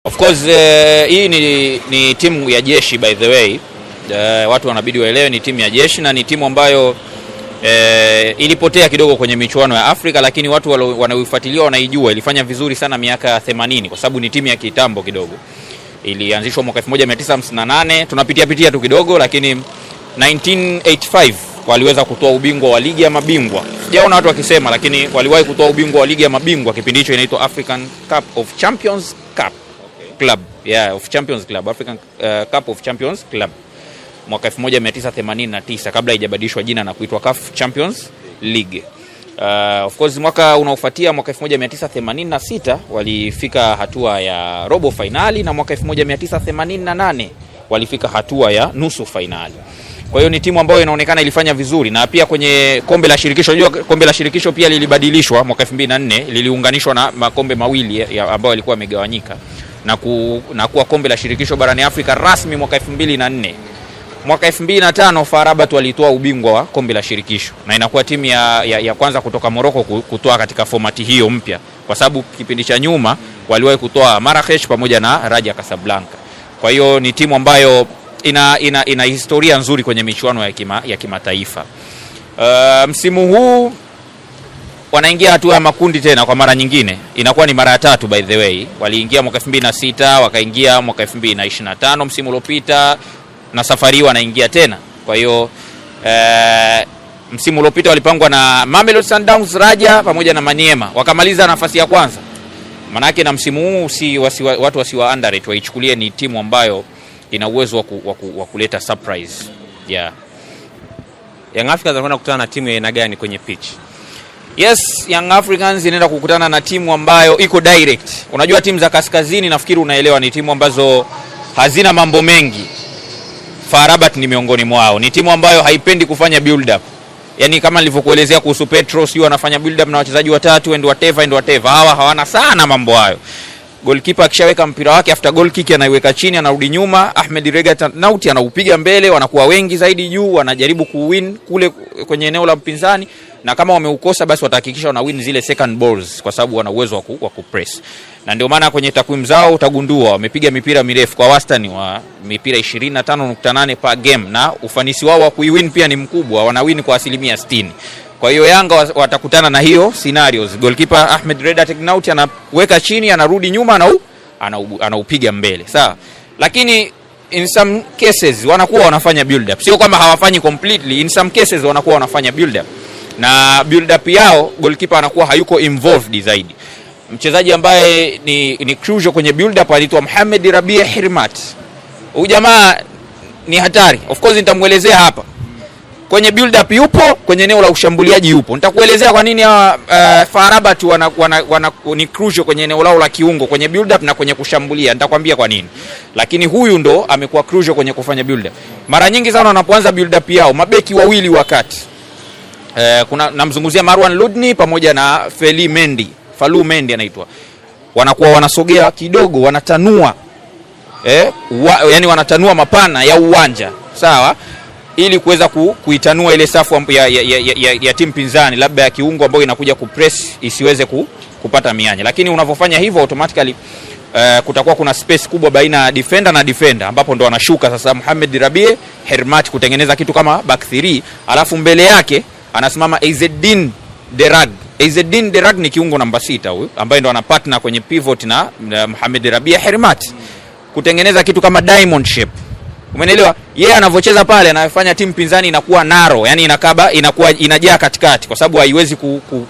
Of course hii ni timu ya jeshi by the way. Watu wanabidi waelewe ni timu ya jeshi na ni timu ambayo ilipotea kidogo kwenye michuano ya Afrika, lakini watu wanaoifuatilia wanaijua ilifanya vizuri sana miaka 80 kwa sababu ni timu ya kitambo kidogo. Ilianzishwa mwaka 1958, tunapitia tu kidogo, lakini 1985 waliweza kutoa ubingwa wa ligi ya mabingwa. Sijaona watu wakisema, lakini waliwahi kutoa ubingwa wa ligi ya mabingwa. Kipindi hicho inaitwa African Cup of Champions Cup Club. Of Champions Club, African Cup of Champions Club. Mwaka 1989 kabla haijabadilishwa jina na kuitwa CAF Champions League. Of course mwaka unaofuatia mwaka 1986 walifika hatua ya robo finali, na mwaka 1988 walifika hatua ya nusu finali. Kwa hiyo ni timu ambayo inaonekana ilifanya vizuri, na pia kwenye kombe la shirikisho, unajua kombe la shirikisho pia lilibadilishwa mwaka 2004, liliunganishwa na makombe mawili ambayo yalikuwa yamegawanyika na kuwa kombe la shirikisho barani Afrika rasmi mwaka 2004. Mwaka 2005 FAR Rabat walitoa ubingwa wa kombe la shirikisho, na inakuwa timu ya kwanza kutoka Morocco kutoa katika formati hiyo mpya, kwa sababu kipindi cha nyuma waliwahi kutoa Marrakech pamoja na Raja Casablanca. Kwa hiyo ni timu ambayo ina historia nzuri kwenye michuano ya kimataifa. Msimu huu wanaingia hatua ya makundi tena kwa mara nyingine. Inakuwa ni mara ya tatu by the way. Waliingia mwaka 2006, wakaingia mwaka 2025 msimu uliopita, na safari wanaingia tena. Kwa hiyo msimu uliopita walipangwa na Mamelodi Sundowns, Raja pamoja na Maniema, wakamaliza nafasi ya kwanza. Manake na msimu huu watu wasiwa underrate, waichukulie ni timu ambayo ina uwezo wa kuleta surprise. Young Africans wanakwenda kukutana na timu ya aina gani kwenye pitch? Yes, Young Africans inaenda kukutana na timu ambayo iko direct. Unajua timu za kaskazini nafikiri unaelewa ni timu ambazo hazina mambo mengi. FAR Rabat ni miongoni mwao. Ni timu ambayo haipendi kufanya build up. Yaani kama nilivyokuelezea kuhusu Petro, sio wanafanya build up na wachezaji watatu and whatever. Hawa hawana sana mambo hayo. Goalkeeper akishaweka mpira wake after goal kick anaiweka chini, anarudi nyuma. Ahmed Rega Nauti anaupiga mbele, wanakuwa wengi zaidi juu, wanajaribu kuwin kule kwenye eneo la mpinzani, na kama wameukosa basi watahakikisha wana win zile second balls kwa sababu wana uwezo wa kupress. Na ndio maana kwenye takwimu zao utagundua wamepiga mipira mirefu kwa wastani wa mipira 25.8 per game, na ufanisi wao wa kuiwin pia ni mkubwa, wanawin kwa 60%. Kwa hiyo Yanga watakutana na hiyo scenarios. Goalkeeper Ahmed Reda Nauti anaweka chini, anarudi nyuma, anaupiga mbele. Sawa. Lakini in some cases wanakuwa wanafanya build up. Sio kwamba hawafanyi completely, in some cases wanakuwa wanafanya build up. Na build up yao goalkeeper anakuwa hayuko involved zaidi. Mchezaji ambaye ni crucial kwenye build up anaitwa Mohamed Rabia Hirmat. Huyu jamaa ni hatari. Of course nitamuelezea hapa. Kwenye build up yupo, kwenye eneo la ushambuliaji yupo. Nitakuelezea kwa nini FAR Rabat ni crucial kwenye eneo lao la kiungo, kwenye build up na kwenye kushambulia. Nitakwambia kwa nini. Lakini huyu ndo amekuwa crucial kwenye kufanya build up. Mara nyingi sana wanapoanza build up yao, mabeki wawili wakati. Kuna namzunguzia Marwan Ludni pamoja na Falou Mendy anaitwa. Wanakuwa wanasogea kidogo, wanatanua. Yani wanatanua mapana ya uwanja. Sawa? Ili kuweza kuitanua ile safu ya timu pinzani, labda ya kiungo ambayo inakuja kupress isiweze kupata mianya. Lakini unavofanya hivyo automatically kutakuwa kuna space kubwa baina ya defender na defender, ambapo ndo anashuka sasa Mohamed Rabie Hermat kutengeneza kitu kama back 3, alafu mbele yake anasimama Izzeddine Derag ni kiungo namba 6 huyu, ambaye ndo ana partner kwenye pivot na Mohamed Rabie Hermat kutengeneza kitu kama diamond shape. Umeelewa? Yeye anavocheza pale anafanya timu pinzani inakuwa narrow, yani inakuwa inajaa katikati, kwa sababu haiwezi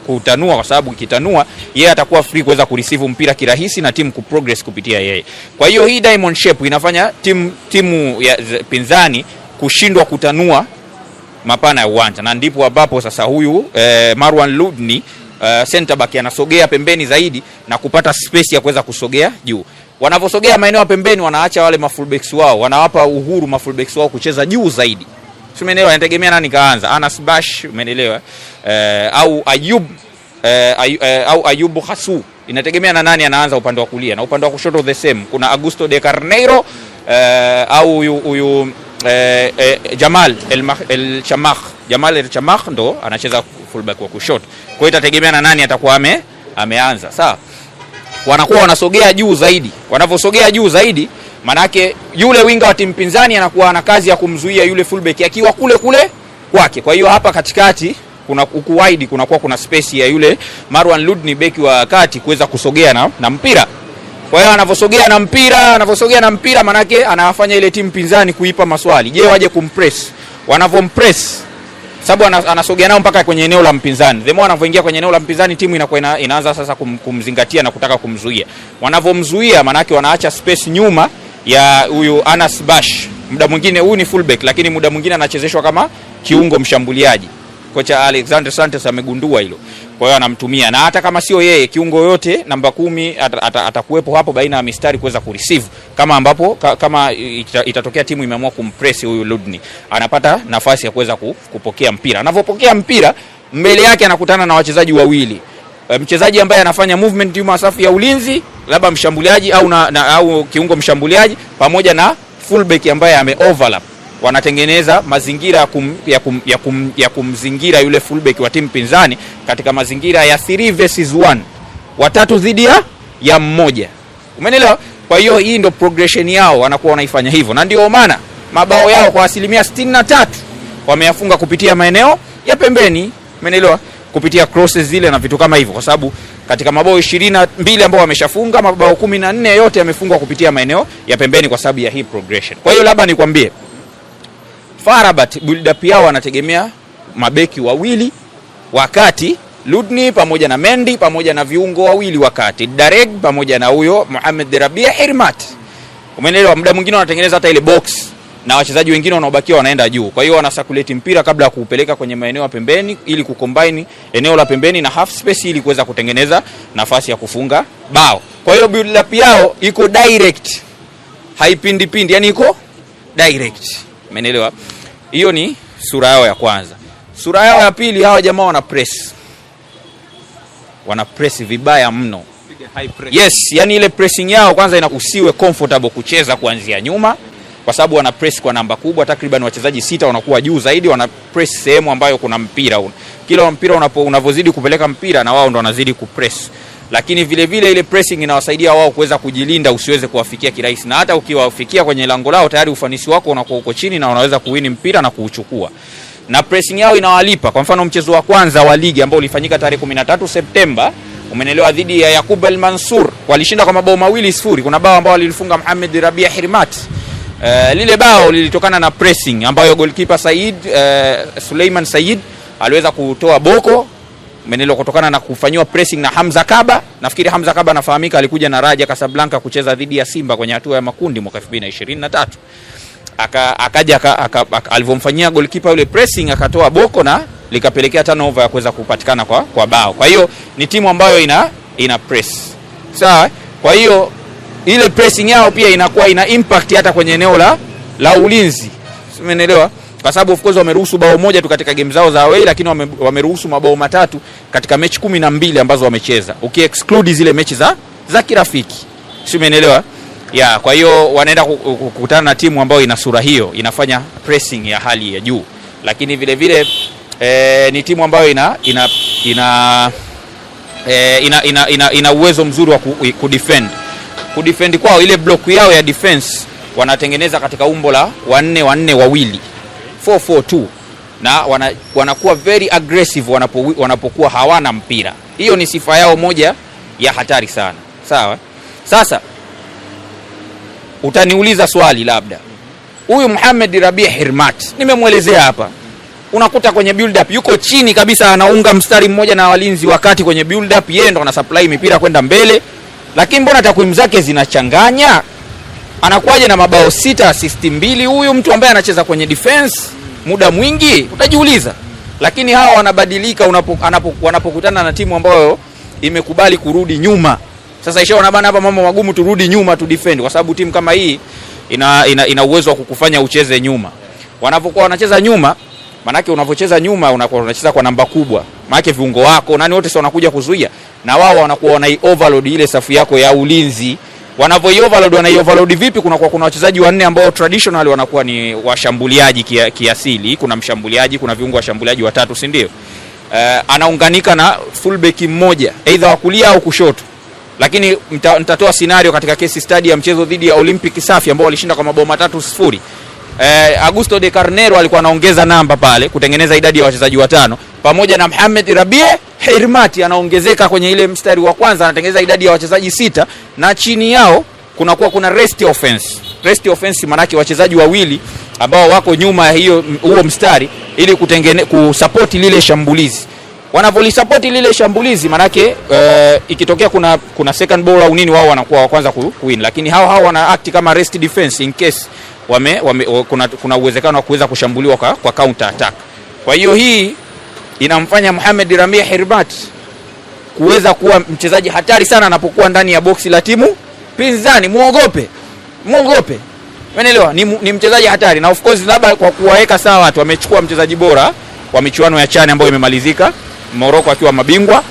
kutanua, kwa sababu ikitanua yeye atakuwa free kuweza kureceive mpira kirahisi na timu kuprogress kupitia yeye. Kwa hiyo hii diamond shape inafanya timu ya pinzani kushindwa kutanua mapana ya uwanja, na ndipo ambapo sasa huyu Marwan Ludni center back anasogea pembeni zaidi na kupata space ya kuweza kusogea juu. Wanavosogea maeneo ya pembeni wanaacha wale mafullbacks wao, wanawapa uhuru mafullbacks wao kucheza juu zaidi. Umeelewa? Inategemea nani kaanza, Anas Bash, umeelewa, au Ayubu Khasu. Inategemea na nani anaanza upande wa kulia, na upande wa kushoto the same. Kuna Augusto de Carneiro au huyu Jamal El Chamakh ndo anacheza fullback wa kushoto. Kwa hiyo itategemea na nani atakuwa ameanza. Sawa, wanakuwa wanasogea juu zaidi. Wanavyosogea juu zaidi, manake yule winga wa timu pinzani anakuwa na kazi ya kumzuia yule fullback akiwa kule kule kwake. Kwa hiyo hapa katikati kuna huku wide kuna space ya yule Marwan Ludni beki wa kati kuweza kusogea na mpira. Kwa hiyo anavyosogea na mpira manake anafanya ile timu pinzani kuipa maswali. Je, waje kumpress? Wanavompress sababu anasogea nao mpaka kwenye eneo la mpinzani. Demo anavyoingia kwenye eneo la mpinzani, timu inakuwa inaanza sasa kumzingatia na kutaka kumzuia. Wanavomzuia manake wanaacha space nyuma ya huyu Anas Bash. Muda mwingine huyu ni fullback lakini muda mwingine anachezeshwa kama kiungo mshambuliaji. Kocha Alexander Santos amegundua hilo. Kwa hiyo anamtumia, na hata kama sio yeye, kiungo yote namba 10 atakuwepo hapo baina ya mistari kuweza kureceive kama itatokea timu imeamua kumpress huyu Ludni, anapata nafasi ya kuweza kupokea mpira. Anapopokea mpira mbele yake anakutana na wachezaji wawili. Mchezaji ambaye anafanya movement nyuma safu ya ulinzi, labda mshambuliaji au kiungo mshambuliaji, pamoja na fullback ambaye ame-overlap. Wanatengeneza mazingira ya kumzingira yule fullback wa timu pinzani katika mazingira ya 3 versus 1, watatu dhidi ya mmoja. Umeelewa? Kwa hiyo hii ndio progression yao, wanakuwa wanaifanya hivyo, na ndio maana mabao yao kwa 63% wameyafunga kupitia maeneo ya pembeni. Umeelewa? Kupitia crosses zile na vitu kama hivyo, kwa sababu katika mabao 22 ambao wameshafunga, mabao 14 yote yamefungwa kupitia maeneo ya pembeni kwa sababu ya hii progression. Kwa hiyo labda nikwambie, FAR Rabat build up yao wanategemea mabeki wawili wakati, Ludni pamoja na Mendy pamoja na viungo wawili wakati, Dareg pamoja na huyo Mohamed Rabia Hirmat. Umeelewa? Muda mwingine wanatengeneza hata ile box na wachezaji wengine wanaobakia wanaenda juu. Kwa hiyo wanasakuleti mpira kabla ya kuupeleka kwenye maeneo ya pembeni ili kucombine eneo la pembeni na half space ili kuweza kutengeneza nafasi ya kufunga bao. Kwa hiyo build up yao iko direct, haipindi, yani iko direct. Umeelewa? Hiyo ni sura yao ya kwanza. Sura yao ya pili, hawa jamaa wana press vibaya mno. Yes, yani ile pressing yao kwanza inakusiwe comfortable kucheza kuanzia nyuma, kwa sababu wana press kwa namba kubwa, takriban wachezaji 6 wanakuwa juu zaidi, wana press sehemu ambayo kuna mpira. Kila mpira unavozidi kupeleka mpira na wao ndo wanazidi kupress. Lakini vile vile ile pressing inawasaidia wao kuweza kujilinda usiweze kuwafikia kirahisi, na hata ukiwafikia kwenye lango lao tayari ufanisi wako unakuwa uko chini na unaweza kuwini mpira na kuuchukua. Na pressing yao inawalipa. Kwa mfano mchezo wa kwanza wa ligi ambao ulifanyika tarehe 13 Septemba, umenelewa, dhidi ya Yakub El Mansur, walishinda kwa mabao 2-0. Kuna bao ambao lilifunga Mohamed Rabia Hirmat. Lile bao lilitokana na pressing ambayo goalkeeper Suleiman Said aliweza kutoa boko, umenelewa, kutokana na kufanywa pressing na Hamza Kaba. Nafikiri Hamza Kaba anafahamika, alikuja na Raja Casablanca kucheza dhidi ya Simba kwenye hatua ya makundi mwaka 2023. Akaja alivomfanyia goalkeeper yule pressing, akatoa boko na likapelekea turnover ya kuweza kupatikana kwa bao. Kwa hiyo ni timu ambayo ina press. Sawa? Kwa hiyo ile pressing yao pia inakuwa ina impact hata kwenye eneo la ulinzi. Umeelewa? Kwa sababu of course wameruhusu bao moja tu katika game zao za away, lakini wameruhusu mabao 3 katika mechi 12 ambazo wamecheza, exclude zile mechi za kirafiki. Umeelewa? Yeah, kwa hiyo wanaenda kukutana na timu ambayo ina sura hiyo, inafanya pressing ya hali ya juu. Lakini vile vile ni timu ambayo ina uwezo mzuri wa kudefend kwao. Ile block yao ya defense wanatengeneza katika umbo la 4-4-2, 4-4-2, na wanakuwa very aggressive wanapokuwa hawana mpira. Hiyo ni sifa yao moja ya hatari sana. Sawa? Sasa utaniuliza swali, labda huyu Mohamed Rabia Hirmat nimemuelezea hapa, unakuta kwenye build up yuko chini kabisa, anaunga mstari mmoja na walinzi, wakati kwenye build up yeye ndo anasupply mipira kwenda mbele. Lakini mbona takwimu zake zinachanganya? Anakuaje na mabao 6, assist 2 huyu mtu ambaye anacheza kwenye defense muda mwingi? Utajiuliza. Lakini hawa wanabadilika wanapokutana na timu ambayo imekubali kurudi nyuma. Sasa ishaona bana, hapa mambo magumu, turudi nyuma tu defend, kwa sababu timu kama hii ina uwezo wa kukufanya ucheze nyuma. Wanapokuwa wanacheza nyuma, manake unavocheza nyuma unacheza kwa namba kubwa, maana viungo wako nani wote sio wanakuja kuzuia, na wao wanakuwa overload ile safu yako ya ulinzi. Wanavyo-overload vipi? Kuna wachezaji 4 ambao traditional wanakuwa ni washambuliaji kiasili. Kuna mshambuliaji, kuna viungo washambuliaji 3, si ndio? anaunganika na fullback mmoja either wa kulia au kushoto. Lakini nitatoa scenario katika case study ya mchezo dhidi ya Olympic Safi ambao walishinda kwa mabao 3-0. Augusto de Carnero alikuwa anaongeza namba pale kutengeneza idadi ya wachezaji 5 pamoja na Mohamed Rabie Hirmati anaongezeka kwenye ile mstari wa kwanza, anatengeneza idadi ya wachezaji 6 na chini yao kuna rest offense. Rest offense maana yake wachezaji wawili ambao wako nyuma ya huo mstari ili kusupport lile shambulizi. Wanavyolisupport lile shambulizi maana yake ikitokea kuna second ball au nini, wao wanakuwa wa kwanza kuwin, lakini hao wana act kama rest defense in case kuna uwezekano wa kuweza kushambuliwa kwa counter attack. Kwa hiyo hii inamfanya Mohamed Rabie Hirmati kuweza kuwa mchezaji hatari sana anapokuwa ndani ya boksi la timu pinzani. Muogope. Umeelewa? Ni mchezaji hatari, na of course labda kwa kuwaweka sawa watu wamechukua mchezaji bora wa michuano ya CHAN ambayo imemalizika, Morocco akiwa mabingwa.